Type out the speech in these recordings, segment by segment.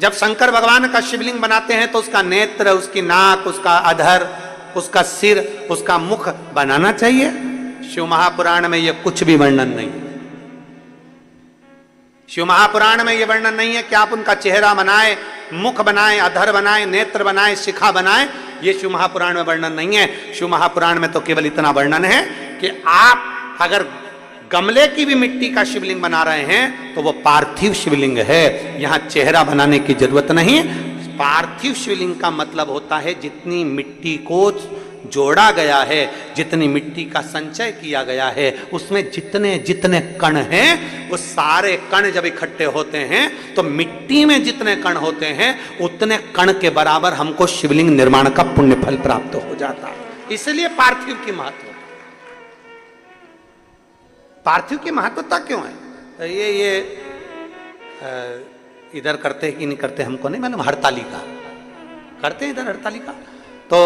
जब शंकर भगवान का शिवलिंग बनाते हैं तो उसका नेत्र, उसकी नाक, उसका अधर, उसका सिर, उसका मुख बनाना चाहिए। शिव महापुराण में यह कुछ भी वर्णन नहीं है। शिव महापुराण में यह वर्णन नहीं है कि आप उनका चेहरा बनाए, मुख बनाए, अधर बनाए, नेत्र बनाए, शिखा बनाए। यह शिव महापुराण में वर्णन नहीं है। शिव महापुराण में तो केवल इतना वर्णन है कि आप अगर गमले की भी मिट्टी का शिवलिंग बना रहे हैं तो वो पार्थिव शिवलिंग है, यहां चेहरा बनाने की जरूरत नहीं। पार्थिव शिवलिंग का मतलब होता है जितनी मिट्टी को जोड़ा गया है, जितनी मिट्टी का संचय किया गया है, उसमें जितने जितने कण हैं, वो सारे कण जब इकट्ठे होते हैं तो मिट्टी में जितने कण होते हैं उतने कण के बराबर हमको शिवलिंग निर्माण का पुण्य फल प्राप्त हो जाता है। इसलिए पार्थिव की महत्व, पार्थिव की महत्वता क्यों है? ये इधर करते कि नहीं करते हमको नहीं मालूम। हरतालिका करते हैं इधर, हरतालिका। तो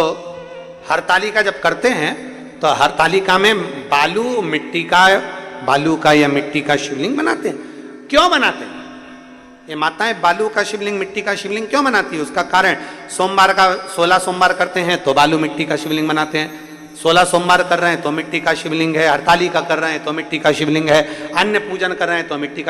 हरतालिका जब करते हैं तो हरतालिका में बालू का या मिट्टी का शिवलिंग बनाते हैं। क्यों बनाते हैं? ये माताएं बालू का शिवलिंग, मिट्टी का शिवलिंग क्यों बनाती है? उसका कारण, सोमवार का 16 सोमवार करते हैं तो बालू मिट्टी का शिवलिंग बनाते हैं, 16 सोमवार कर रहे हैं तो मिट्टी का शिवलिंग है, हरतालिका कर रहे हैं तो मिट्टी का शिवलिंग है, अन्य पूजन कर रहे हैं तो मिट्टी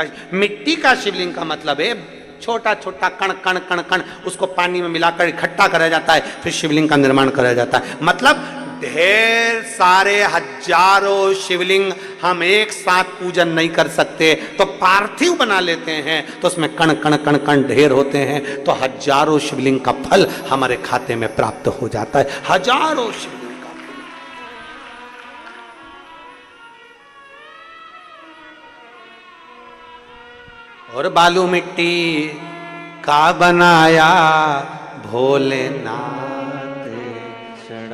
का शिवलिंग का मतलब है छोटा छोटा कण कण कण कण, उसको पानी में मिलाकर इकट्ठा करा जाता है, फिर शिवलिंग का निर्माण करा जाता है। मतलब ढेर सारे हजारों शिवलिंग हम एक साथ पूजन नहीं कर सकते, तो पार्थिव बना लेते हैं तो उसमें कण कण कण कण ढेर होते हैं, तो हजारों शिवलिंग का फल हमारे खाते में प्राप्त हो जाता है। हजारों शिवलिंग का। और बालू मिट्टी का बनाया भोलेनाथ,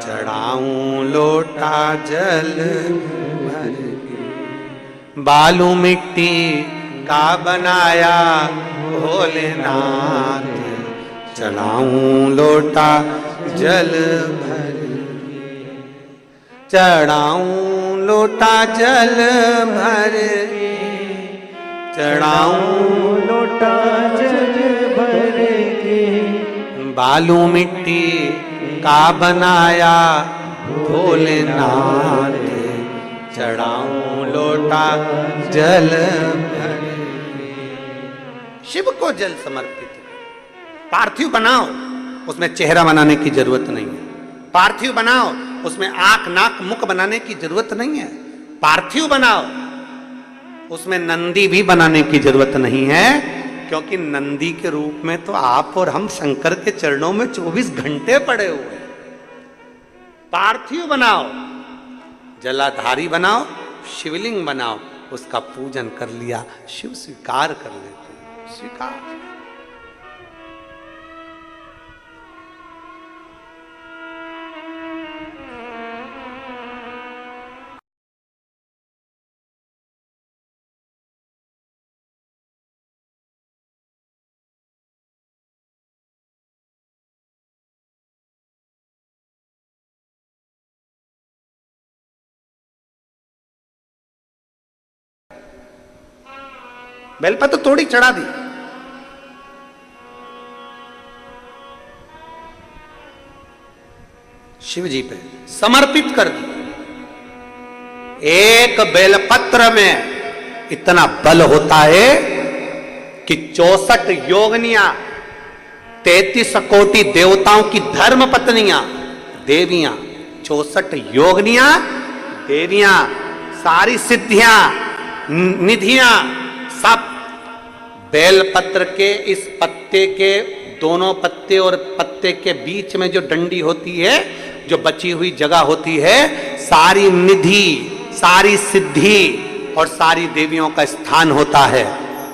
चढ़ाऊं लोटा जल भर के। बालू मिट्टी का बनाया भोलेनाथ, चढ़ाऊं लोटा जल भर के। चढ़ाऊं लोटा जल भर के, चढ़ाऊं लोटा जल भर के। बालू मिट्टी का बनाया भोलेनाथ, चढ़ाऊं लोटा जल भर के। शिव को जल समर्पित। पार्थिव बनाओ, उसमें चेहरा बनाने की जरूरत नहीं है। पार्थिव बनाओ, उसमें आंख नाक मुख बनाने की जरूरत नहीं है। पार्थिव बनाओ, उसमें नंदी भी बनाने की जरूरत नहीं है, क्योंकि नंदी के रूप में तो आप और हम शंकर के चरणों में 24 घंटे पड़े हुए। पार्थिव बनाओ, जलाधारी बनाओ, शिवलिंग बनाओ, उसका पूजन कर लिया, शिव स्वीकार कर लेते हैं। स्वीकार। बेलपत्र थोड़ी चढ़ा दी, शिव जी पे समर्पित कर दी। एक बेलपत्र में इतना बल होता है कि 64 योगनियां, 33 कोटि देवताओं की धर्म पत्नियां, देवियां, 64 योगनियां, देवियां, सारी सिद्धियां, निधियां, सब बेलपत्र के इस पत्ते के दोनों पत्ते और पत्ते के बीच में जो डंडी होती है, जो बची हुई जगह होती है, सारी निधि, सारी सिद्धि और सारी देवियों का स्थान होता है।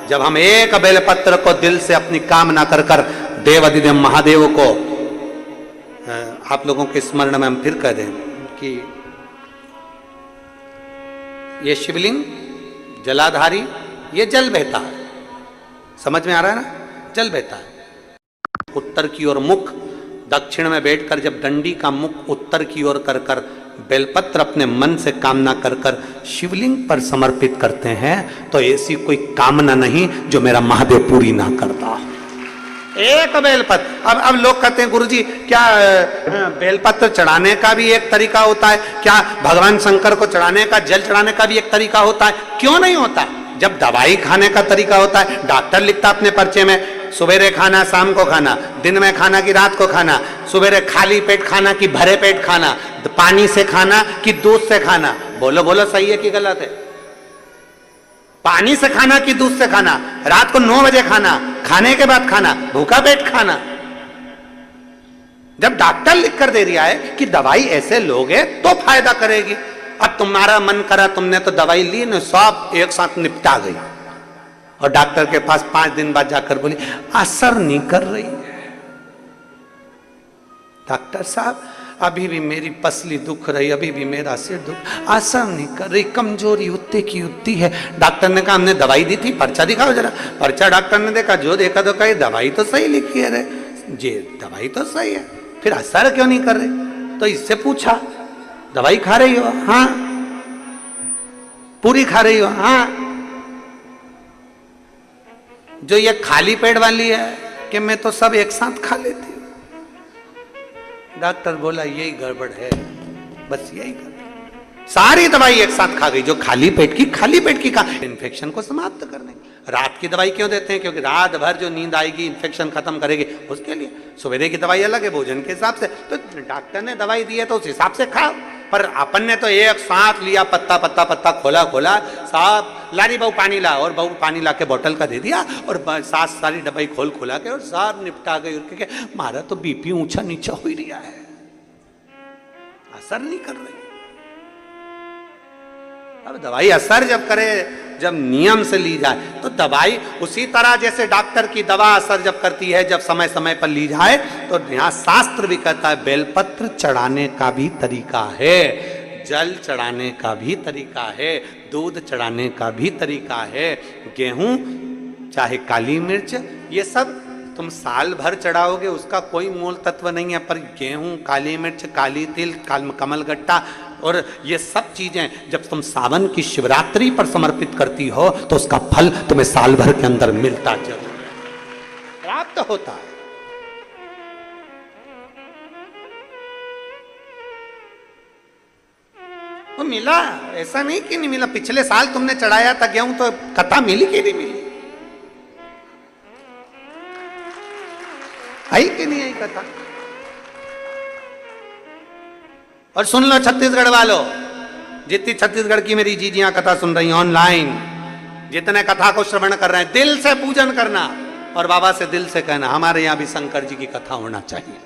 जब हम एक बेलपत्र को दिल से अपनी कामना कर कर देवाधिदेव महादेव को, आप लोगों के स्मरण में हम फिर कह दें कि ये शिवलिंग जलाधारी, ये जल बहता है, समझ में आ रहा है ना? जल बहता है। उत्तर की ओर मुख, दक्षिण में बैठकर जब डंडी का मुख उत्तर की ओर कर कर बेलपत्र अपने मन से कामना कर कर शिवलिंग पर समर्पित करते हैं, तो ऐसी कोई कामना नहीं जो मेरा महादेव पूरी ना करता। एक बेलपत्र। अब लोग कहते हैं गुरुजी क्या बेलपत्र चढ़ाने का भी एक तरीका होता है? क्या भगवान शंकर को चढ़ाने का, जल चढ़ाने का भी एक तरीका होता है? क्यों नहीं होता? जब दवाई खाने का तरीका होता है, डॉक्टर लिखता अपने पर्चे में सवेरे खाना, शाम को खाना, दिन में खाना कि रात को खाना, सवेरे खाली पेट खाना कि भरे पेट खाना, पानी से खाना कि दूध से खाना। बोलो बोलो, सही है कि गलत है? पानी से खाना कि दूध से खाना? रात को 9 बजे खाना, खाने के बाद खाना, भूखा पेट खाना। जब डॉक्टर लिख कर दे दिया है कि दवाई ऐसे लोगे तो फायदा करेगी, अब तुम्हारा मन करा, तुमने तो दवाई ली ना, सब एक साथ निपटा गई, और डॉक्टर के पास 5 दिन बाद जाकर बोली असर नहीं कर रही है। डॉक्टर साहब अभी भी मेरी पसली दुख रही, अभी भी मेरा सिर दुख, असर नहीं कर रही, कमजोरी उतने की उतनी है। डॉक्टर ने कहा हमने दवाई दी थी, पर्चा दिखाओ जरा। पर्चा डॉक्टर ने देखा, जो देखा तो कही दवाई तो सही लिखी है रे जी, दवाई तो सही है, फिर असर क्यों नहीं कर रही? तो इससे पूछा दवाई खा रही हो? हाँ। पूरी खा रही हो? हाँ। जो ये खाली पेट वाली है कि मैं तो सब एक साथ खा लेती हूं। डॉक्टर बोला यही गड़बड़ है, बस यही गड़बड़। सारी दवाई एक साथ खा गई, जो खाली पेट की खा, इन्फेक्शन को समाप्त करने। रात की दवाई क्यों देते हैं? क्योंकि रात भर जो नींद आएगी इन्फेक्शन खत्म करेगी, उसके लिए। सवेरे की दवाई अलग है, भोजन के हिसाब से। तो डॉक्टर ने दवाई दी है तो उस हिसाब से खाओ, पर अपन ने तो एक साथ लिया, पत्ता पत्ता पत्ता खोला साहब, लारी बहू पानी ला, और बहू पानी ला के बोतल का दे दिया, और साथ सारी दवाई खोला के और सार निपटा गई। मारा तो बीपी ऊंचा नीचा हो ही रहा है, असर नहीं कर रही। अब दवाई असर जब करे, जब नियम से ली जाए तो दवाई उसी तरह जैसे डॉक्टर की दवा असर जब करती है, जब समय समय पर ली जाए, तो यहाँ शास्त्र भी कहता है बेलपत्र चढ़ाने का भी तरीका है, जल चढ़ाने का भी तरीका है, दूध चढ़ाने का भी तरीका है। गेहूं चाहे काली मिर्च, ये सब तुम साल भर चढ़ाओगे, उसका कोई मूल तत्व नहीं है, पर गेहूं, काली मिर्च, काली तिल, कमलगट्टा और ये सब चीजें जब तुम सावन की शिवरात्रि पर समर्पित करती हो तो उसका फल तुम्हें साल भर के अंदर मिलता जरूर है, प्राप्त होता है। वो मिला, ऐसा नहीं कि नहीं मिला। पिछले साल तुमने चढ़ाया था गेहूं, तो कथा मिली कि नहीं मिली? आई कि नहीं आई कथा? और सुन लो छत्तीसगढ़ वालों, जितनी छत्तीसगढ़ की मेरी जीजियां कथा सुन रही हैं ऑनलाइन, जितने कथा को श्रवण कर रहे हैं, दिल से पूजन करना और बाबा से दिल से कहना हमारे यहां भी शंकर जी की कथा होना चाहिए।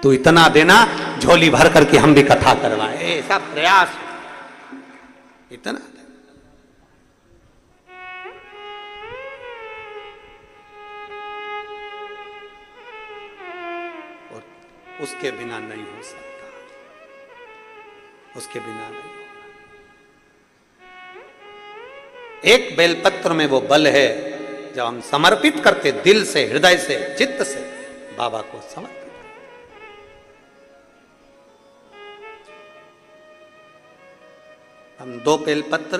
तो इतना देना झोली भर करके हम भी कथा करवाएं, ऐसा प्रयास इतना। और उसके बिना नहीं हो सकता, उसके बिना नहीं। एक बेलपत्र में वो बल है, जब हम समर्पित करते दिल से, हृदय से, चित्त से बाबा को समर्पित। हम 2 बेलपत्र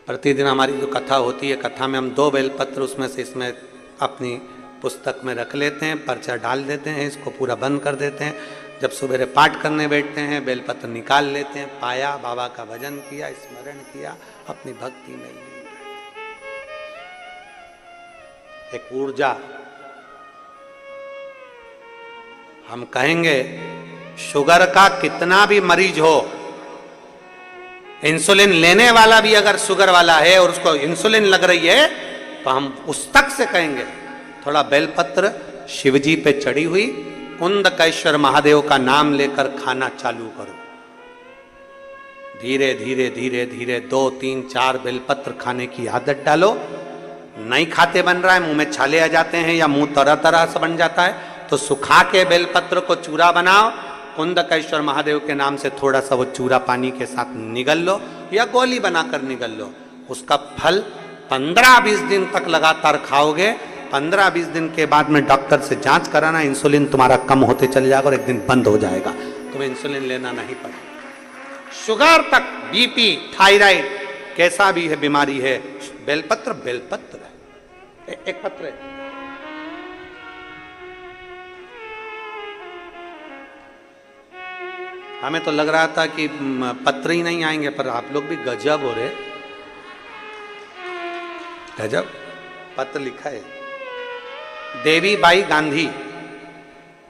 प्रतिदिन, हमारी जो कथा होती है, कथा में हम 2 बेलपत्र उसमें से इसमें अपनी पुस्तक में रख लेते हैं, पर्चा डाल देते हैं, इसको पूरा बंद कर देते हैं। जब सवेरे पाठ करने बैठते हैं बेलपत्र निकाल लेते हैं, पाया, बाबा का भजन किया, स्मरण किया, अपनी भक्ति में लीन रहे। एक ऊर्जा, हम कहेंगे शुगर का कितना भी मरीज हो, इंसुलिन लेने वाला भी अगर शुगर वाला है और उसको इंसुलिन लग रही है, तो हम उस तक से कहेंगे थोड़ा बेलपत्र शिवजी पे चढ़ी हुई कुंदकेश्वर महादेव का नाम लेकर खाना चालू करो। धीरे धीरे धीरे धीरे 2, 3, 4 बेलपत्र खाने की आदत डालो। नहीं खाते बन रहा है, मुंह में छाले आ जाते हैं या मुंह तरह तरह से बन जाता है, तो सुखा के बेलपत्र को चूरा बनाओ, कुंदकेश्वर महादेव के नाम से थोड़ा सा वो चूरा पानी के साथ निगल लो या गोली बनाकर निगल लो। उसका फल 15-20 दिन तक लगातार खाओगे। 15-20 दिन के बाद में डॉक्टर से जांच कराना, इंसुलिन तुम्हारा कम होते चले जाएगा और एक दिन बंद हो जाएगा, तुम्हें इंसुलिन लेना नहीं पड़ेगा। शुगर तक, बीपी, थायराइड, कैसा भी है बीमारी है, बेलपत्र बेलपत्र है। एक पत्र है, हमें तो लग रहा था कि पत्र ही नहीं आएंगे, पर आप लोग भी गजब हो रहे, गजब पत्र लिखा है। देवी बाई गांधी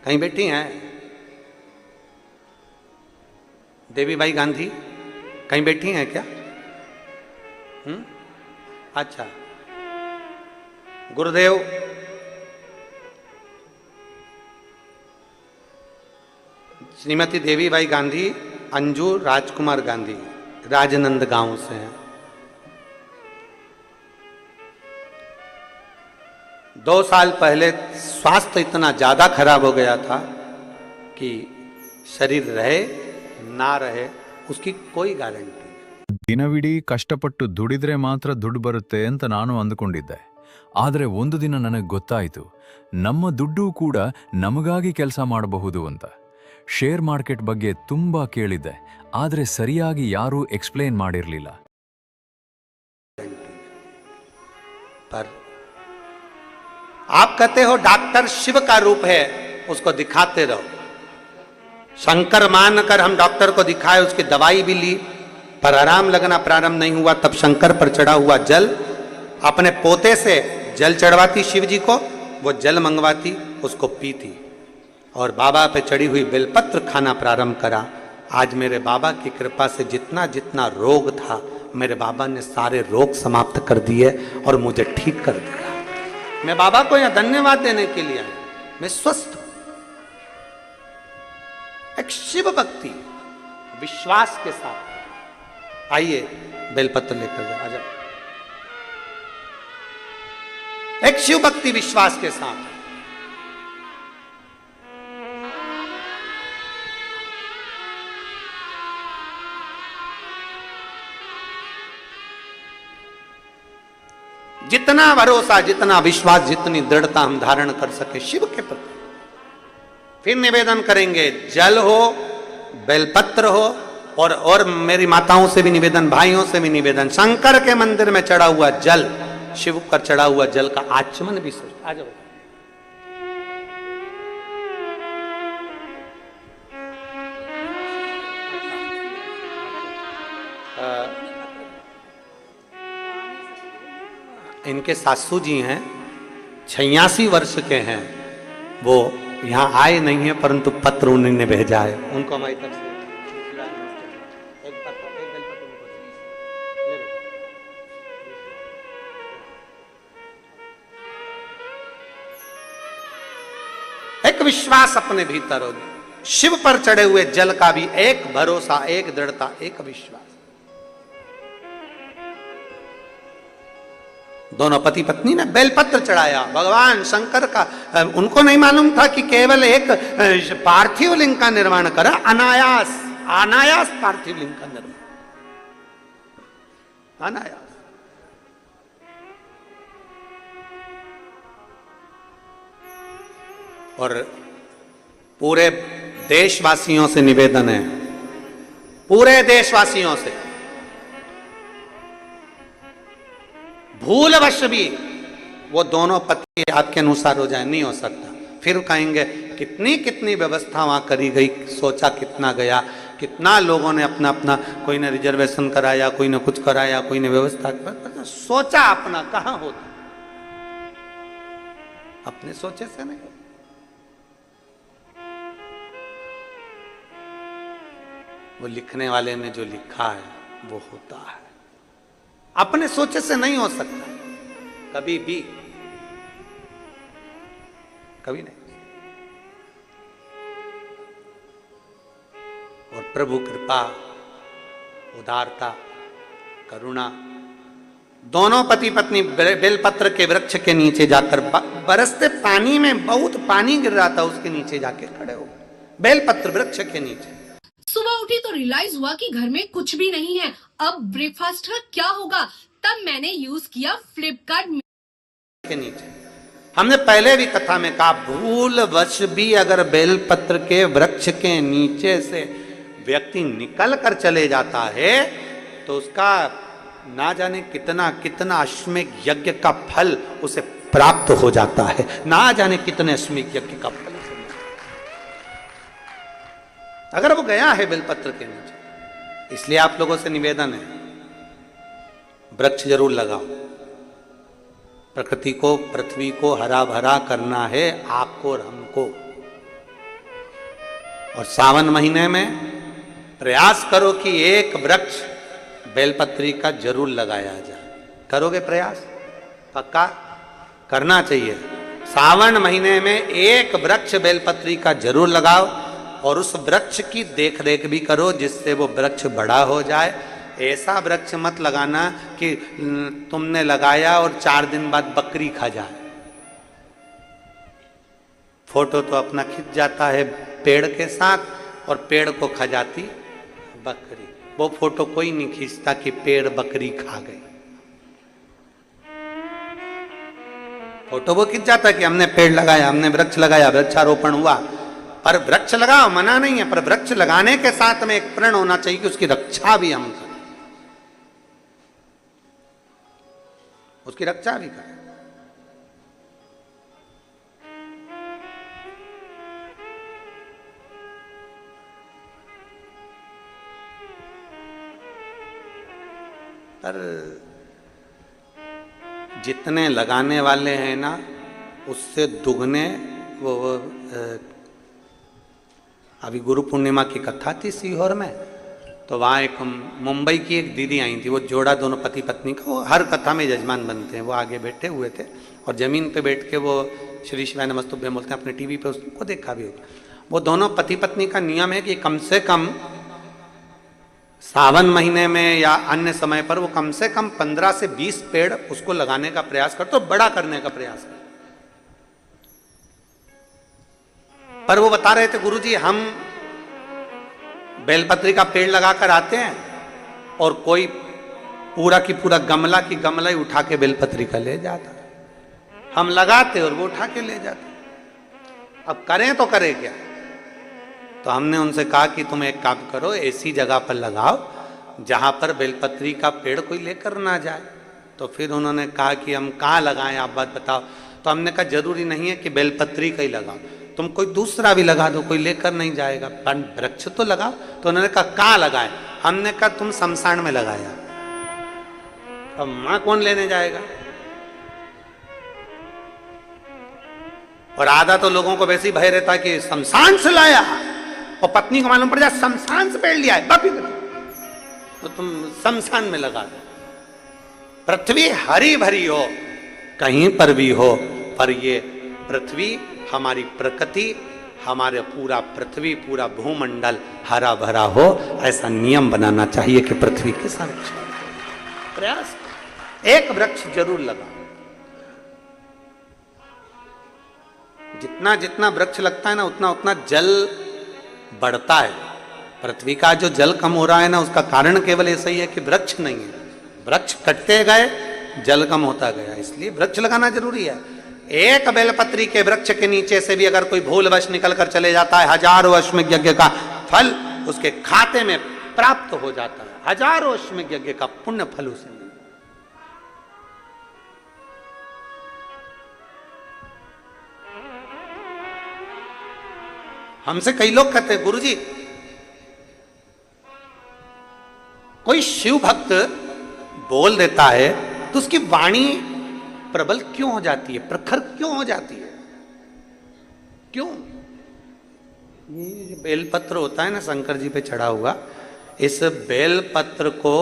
कहीं बैठी हैं? देवी बाई गांधी कहीं बैठी हैं क्या? अच्छा, गुरुदेव श्रीमती देवी बाई गांधी, अंजू राजकुमार गांधी, राजनंद गांव से हैं। 2 साल पहले स्वास्थ्य इतना ज्यादा खराब हो गया था कि शरीर रहे ना रहे उसकी कोई गारंटी। ದಿನವಿಡೀ ಕಷ್ಟಪಟ್ಟು ದುಡಿದ್ರೆ ಮಾತ್ರ ದುಡ್ಡು ಬರುತ್ತೆ ಅಂತ ನಾನು ಅಂದುಕೊಂಡಿದ್ದೆ. ಆದರೆ ಒಂದು ದಿನ ನನಗೆ ಗೊತ್ತಾಯಿತು, ನಮ್ಮ ದುಡ್ಡು ಕೂಡ ನಮಗಾಗಿ ಕೆಲಸ ಮಾಡಬಹುದು ಅಂತ. ಶೇರ್ ಮಾರ್ಕೆಟ್ ಬಗ್ಗೆ ತುಂಬಾ ಕೇಳಿದ್ದೆ, ಆದರೆ ಸರಿಯಾಗಿ ಯಾರೂ ಎಕ್ಸ್ಪ್ಲೇನ್ ಮಾಡಿರಲಿಲ್ಲ. पर आप कहते हो डॉक्टर शिव का रूप है, उसको दिखाते रहो। शंकर मानकर हम डॉक्टर को दिखाए, उसकी दवाई भी ली, पर आराम लगना प्रारंभ नहीं हुआ। तब शंकर पर चढ़ा हुआ जल, अपने पोते से जल चढ़वाती शिव जी को, वो जल मंगवाती, उसको पीती और बाबा पे चढ़ी हुई बेलपत्र खाना प्रारंभ करा। आज मेरे बाबा की कृपा से जितना जितना रोग था, मेरे बाबा ने सारे रोग समाप्त कर दिए और मुझे ठीक कर दिया। मैं बाबा को यहां धन्यवाद देने के लिए आया, मैं स्वस्थ हूं। एक शिव भक्ति विश्वास के साथ आइए, बेलपत्र लेकर जाओ, आ जाओ। एक शिव भक्ति विश्वास के साथ जितना भरोसा, जितना विश्वास, जितनी दृढ़ता हम धारण कर सके शिव के प्रति। फिर निवेदन करेंगे, जल हो, बेलपत्र हो, और मेरी माताओं से भी निवेदन, भाइयों से भी निवेदन, शंकर के मंदिर में चढ़ा हुआ जल, शिव पर चढ़ा हुआ जल का आचमन भी सोच। आ जाओ। इनके सासू जी हैं, 86 वर्ष के हैं, वो यहाँ आए नहीं है, परंतु पत्र उन्होंने भेजा है, उनको हमारी तरफ से एक विश्वास अपने भीतर हो। शिव पर चढ़े हुए जल का भी एक भरोसा, एक दृढ़ता, एक विश्वास। दोनों पति पत्नी ने बेलपत्र चढ़ाया भगवान शंकर का। उनको नहीं मालूम था कि केवल एक पार्थिव लिंग का निर्माण करा, अनायास अनायास पार्थिव लिंग का निर्माण, अनायास। और पूरे देशवासियों से निवेदन है, पूरे देशवासियों से, भूलवश भी वो दोनों पति आपके अनुसार हो जाए, नहीं हो सकता। फिर कहेंगे कितनी कितनी व्यवस्था वहां करी गई, सोचा कितना गया, कितना लोगों ने अपना अपना, कोई ने रिजर्वेशन कराया, कोई ने कुछ कराया, कोई ने व्यवस्था, सोचा अपना कहां होता, अपने सोचे से नहीं। वो लिखने वाले ने जो लिखा है वो होता है, अपने सोचे से नहीं हो सकता कभी भी, कभी नहीं। और प्रभु कृपा, उदारता, करुणा, दोनों पति पत्नी बेलपत्र के वृक्ष के नीचे जाकर, बरसते पानी में बहुत पानी गिर रहा था, उसके नीचे जाके खड़े हो, बेलपत्र वृक्ष के नीचे। सुबह उठी तो रियलाइज हुआ कि घर में कुछ भी नहीं है, अब ब्रेकफास्ट का क्या होगा। तब मैंने यूज किया फ्लिपकार्ट के नीचे। हमने पहले भी कथा में कहा, भूलवश भी अगर बेलपत्र के वृक्ष के नीचे से व्यक्ति निकल कर चले जाता है तो उसका ना जाने कितना कितना अश्वमेध यज्ञ का फल उसे प्राप्त हो जाता है, ना जाने कितने अश्वमेध यज्ञ का फल। अगर वो गया है बेलपत्र के नीचे। इसलिए आप लोगों से निवेदन है, वृक्ष जरूर लगाओ। प्रकृति को, पृथ्वी को हरा भरा करना है आपको और हमको। और सावन महीने में प्रयास करो कि एक वृक्ष बेलपत्री का जरूर लगाया जाए। करोगे प्रयास? पक्का करना चाहिए। सावन महीने में एक वृक्ष बेलपत्री का जरूर लगाओ और उस वृक्ष की देखरेख भी करो जिससे वो वृक्ष बड़ा हो जाए। ऐसा वृक्ष मत लगाना कि तुमने लगाया और 4 दिन बाद बकरी खा जाए। फोटो तो अपना खिंच जाता है पेड़ के साथ और पेड़ को खा जाती बकरी। वो फोटो कोई नहीं खींचता कि पेड़ बकरी खा गई। फोटो वो खिंच जाता है कि हमने पेड़ लगाया, हमने वृक्ष लगाया, वृक्षारोपण हुआ। पर वृक्ष लगाओ, मना नहीं है, पर वृक्ष लगाने के साथ में एक प्रण होना चाहिए कि उसकी रक्षा भी हम करें, उसकी रक्षा भी करें। पर जितने लगाने वाले हैं ना, उससे दुगने वो अभी गुरु पूर्णिमा की कथा थी सीहोर में, तो वहाँ एक मुंबई की एक दीदी आई थी। वो जोड़ा दोनों पति पत्नी का, वो हर कथा में यजमान बनते हैं। वो आगे बैठे हुए थे और जमीन पे बैठ के वो श्री शिवाय नमस्तुभ्यं बोलते हैं। अपने टीवी पे उसको देखा भी होगा। वो दोनों पति पत्नी का नियम है कि कम से कम सावन महीने में या अन्य समय पर वो कम से कम 15 से 20 पेड़ उसको लगाने का प्रयास करते, तो बड़ा करने का प्रयास करते। पर वो बता रहे थे, गुरुजी हम बेलपत्री का पेड़ लगाकर आते हैं और कोई पूरा की पूरा गमला की गमला ही उठा के बेलपत्री का ले जाता। हम लगाते और वो उठा के ले जाते। अब करें तो करें क्या? तो हमने उनसे कहा कि तुम एक काम करो, ऐसी जगह पर लगाओ जहां पर बेलपत्री का पेड़ कोई लेकर ना जाए। तो फिर उन्होंने कहा कि हम कहाँ लगाएं, आप बात बताओ। तो हमने कहा जरूरी नहीं है कि बेलपत्री का ही लगाओ, तुम कोई दूसरा भी लगा दो, कोई लेकर नहीं जाएगा, पर वृक्ष तो लगाओ। तो उन्होंने कहा कहाँ लगाए? हमने कहा तुम शमशान में लगाया। अब मां कौन लेने जाएगा? और आधा तो लोगों को वैसे ही भय रहता है कि शमशान से लाया, और पत्नी को मालूम पड़ जाए शमशान से पेड़ लिया है, बाकी तो तुम शमशान में लगा दो। पृथ्वी हरी भरी हो, कहीं पर भी हो, पर ये पृथ्वी, हमारी प्रकृति, हमारे पूरा पृथ्वी, पूरा भूमंडल हरा भरा हो, ऐसा नियम बनाना चाहिए कि पृथ्वी के संरक्षण प्रयास। एक वृक्ष जरूर लगा। जितना जितना वृक्ष लगता है ना, उतना उतना जल बढ़ता है। पृथ्वी का जो जल कम हो रहा है ना, उसका कारण केवल ऐसा ही है कि वृक्ष नहीं है। वृक्ष कटते गए, जल कम होता गया। इसलिए वृक्ष लगाना जरूरी है। एक बेलपत्री के वृक्ष के नीचे से भी अगर कोई भूलवश निकल कर चले जाता है, हजारों अश्वमेध यज्ञ का फल उसके खाते में प्राप्त हो जाता है। हजारों अश्वमेध यज्ञ का पुण्य फल उसे मिलता है। हमसे कई लोग कहते हैं, गुरुजी कोई शिव भक्त बोल देता है तो उसकी वाणी प्रबल क्यों हो जाती है, प्रखर क्यों हो जाती है, क्यों? ये बेलपत्र होता है ना शंकर जी पे चढ़ा हुआ, इस बेलपत्र को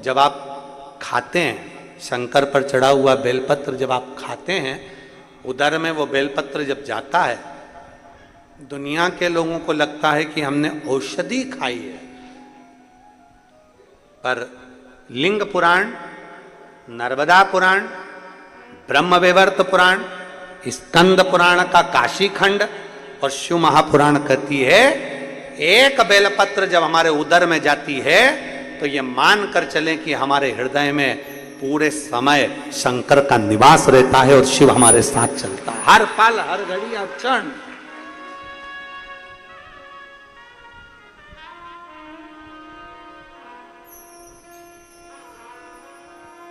जब आप खाते हैं, शंकर पर चढ़ा हुआ बेलपत्र जब आप खाते हैं, उदर में वो बेलपत्र जब जाता है, दुनिया के लोगों को लगता है कि हमने औषधि खाई है। पर लिंग पुराण, नर्मदा पुराण, ब्रह्मवैवर्त पुराण, स्कंद पुराण का काशी खंड और शिव महापुराण कहती है, एक बेलपत्र जब हमारे उदर में जाती है तो ये मान कर चलें कि हमारे हृदय में पूरे समय शंकर का निवास रहता है और शिव हमारे साथ चलता है, हर पल, हर घड़ी, हर क्षण।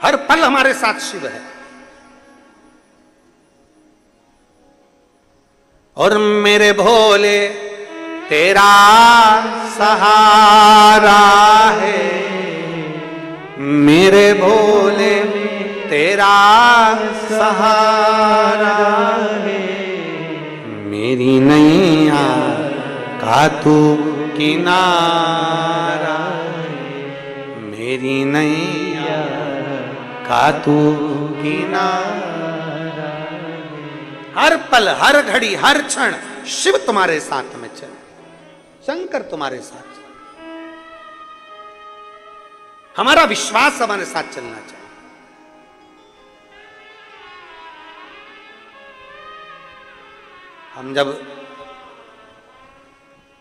हर पल हमारे साथ शिव है। और मेरे भोले तेरा सहारा है, मेरे भोले तेरा सहारा है, मेरी नैया का तू किनारा, मेरी नैया का तू किनारा। हर पल, हर घड़ी, हर क्षण शिव तुम्हारे साथ में चले, शंकर तुम्हारे साथ चले। हमारा विश्वास हमारे साथ चलना चाहिए। हम जब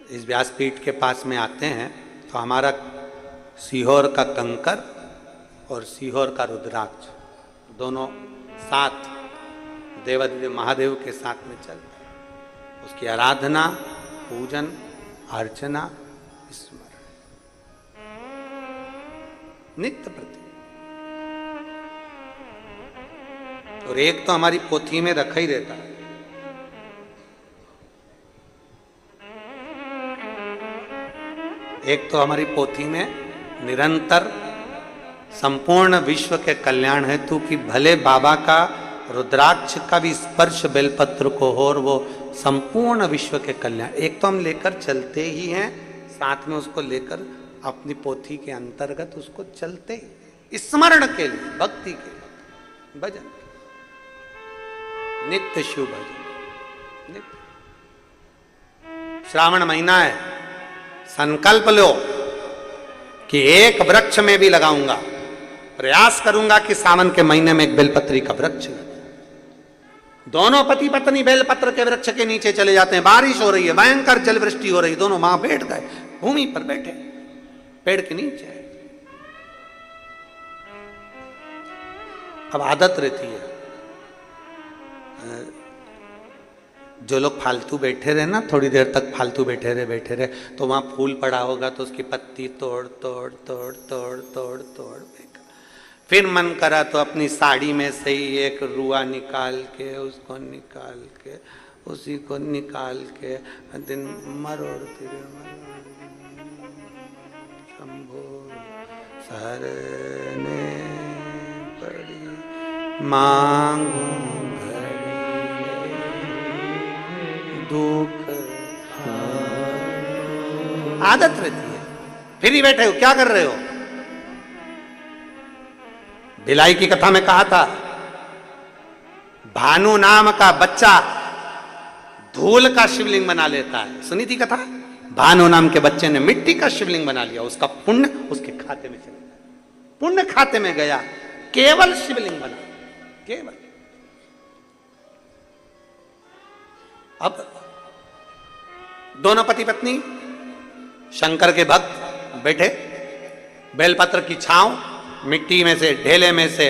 इस व्यासपीठ के पास में आते हैं तो हमारा सीहोर का कंकर और सीहोर का रुद्राक्ष दोनों साथ देवादिदेव महादेव के साथ में चलते हैं। उसकी आराधना, पूजन, अर्चना, स्मरण नित्य प्रति। और एक तो हमारी पोथी में रखा ही रहता है। एक तो हमारी पोथी में निरंतर संपूर्ण विश्व के कल्याण हेतु कि भले बाबा का रुद्राक्ष का भी स्पर्श बेलपत्र को हो और वो संपूर्ण विश्व के कल्याण। एक तो हम लेकर चलते ही हैं, साथ में उसको लेकर अपनी पोथी के अंतर्गत उसको चलते ही, स्मरण के लिए, भक्ति के लिए, भजन, नित्य शिव भजन, नित्य। श्रावण महीना है, संकल्प लो कि एक वृक्ष में भी लगाऊंगा, प्रयास करूंगा कि सावन के महीने में एक बेलपत्री का वृक्ष लगे। दोनों पति पत्नी बेलपत्र के वृक्ष के नीचे चले जाते हैं, बारिश हो रही है, भयंकर जल वृष्टि हो रही, दोनों वहां बैठ गए, भूमि पर बैठे, पेड़ के नीचे। अब आदत रहती है, जो लोग फालतू बैठे रहे ना, थोड़ी देर तक फालतू बैठे रहे, तो वहां फूल पड़ा होगा तो उसकी पत्ती तोड़ तोड़ तोड़ तोड़ तोड़ तोड़ फेंका। फिर मन करा तो अपनी साड़ी में से ही एक रुआ निकाल के उसको निकाल के उसी को निकाल के दिन मरोड़ती शंभो सरने पड़ी मांगू दुख। आदत रहती है। फिर ही बैठे हो, क्या कर रहे हो? भिलाई की कथा में कहा था, भानु नाम का बच्चा धूल का शिवलिंग बना लेता है। सुनी थी कथा? भानु नाम के बच्चे ने मिट्टी का शिवलिंग बना लिया, उसका पुण्य उसके खाते में चला गया, पुण्य खाते में गया, केवल शिवलिंग बना, केवल। अब दोनों पति पत्नी शंकर के भक्त बैठे, बेलपत्र की छांव, मिट्टी में से, ढेले में से